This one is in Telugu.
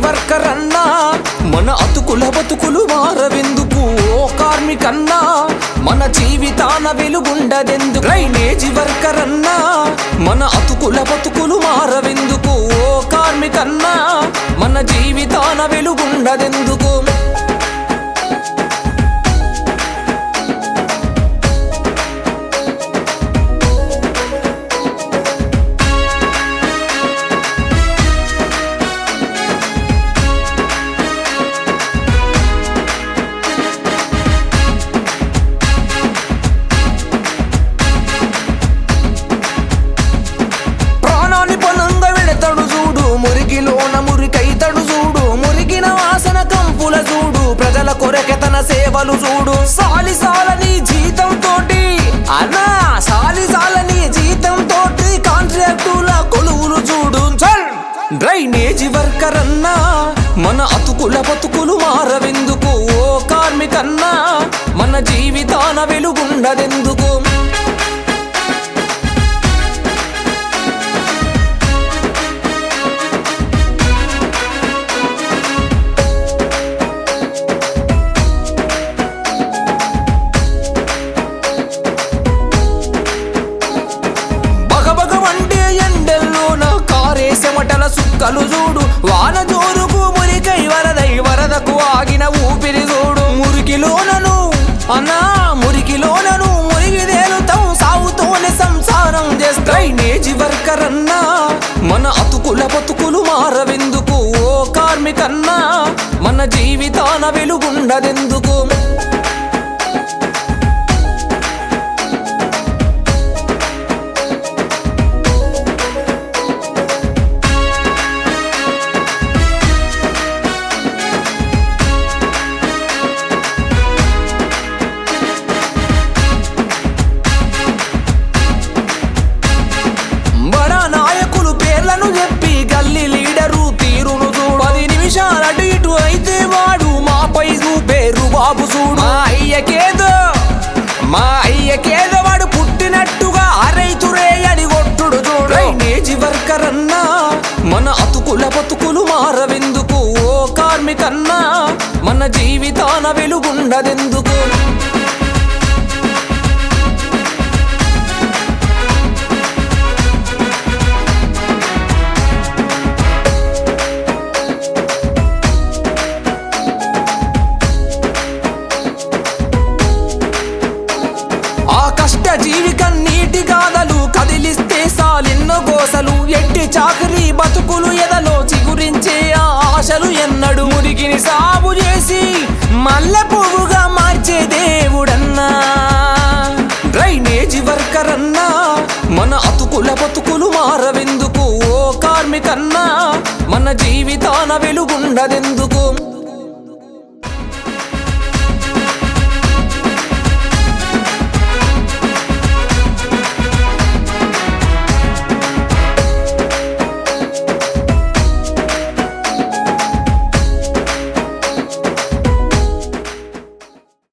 వర్కర్ అన్నా మన అతుకుల బతుకులు మారవెందుకు ఓ కార్మికన్నా మన జీవితాన వెలుగుండదెందుకు డ్రైనేజీ వర్కర్ అన్నా మన అతుకుల బతుకులు మారవెందుకు ఓ కార్మికన్నా మన జీవితాన వెలుగుండదెందుకు మురికిలోన మురికైతడు చూడు మురికిన వాసన కంపుల చూడు ప్రజల కొరకె తన సేవలు చూడు సాలిసాలని జీతం తోటి అన్నా సాలిసాలని జీతం తోటి కాంట్రాక్టుల కొలువులు చూడు డ్రైనేజీ వర్కర్ అన్నా మన అతుకుల బతుకులు మారవెందుకు ఓ కార్మికన్నా మన జీవితాన వెలుగుండదెందుకు చెమటల సుక్కలు చూడు వాన జోరుకు మురికై వరదై వరదకు ఆగిన ఊపిరి చూడు మురికిలోనను అన్నా మురికిలోనను మురిగిదేలుతాం సాగుతోనే సంసారం చేస్తాం డ్రైనేజీ వర్కర్ అన్నా మన అతుకుల బతుకులు మారవెందుకు ఓ కార్మికన్నా మన జీవితాన వెలుగుండదెందుకు చెప్పి గల్లీ లీడరు తీరును చూడు 10 నిమిషాలు అటు ఇటు అయితే వాడు మాపై చూపేరు బాబు చూడు మా అయ్యకేదో వాడు పుట్టినట్టుగా అరైతురే అని కొట్టుడు చూడు డ్రైనేజీ వర్కర్ అన్నా మన అతుకుల బతుకులు మారవెందుకు ఓ కార్మికన్నా మన జీవితాన వెలుగుండదెందుకు జీవికం నీటి గాథలు కదిలిస్తే సాలెన్నో గోసలు ఎట్టి చాకరీ బతుకులు ఎదలో చిగురించే ఆశలు ఎన్నడు మురికిని సాగు చేసి మల్లె పువ్వుగా మార్చే దేవుడన్నా డ్రైనేజీ వర్కర్ అన్నా మన అతుకుల బతుకులు మారవెందుకు ఓ కార్మికన్నా మన జీవితాన వెలుగుండదెందుకు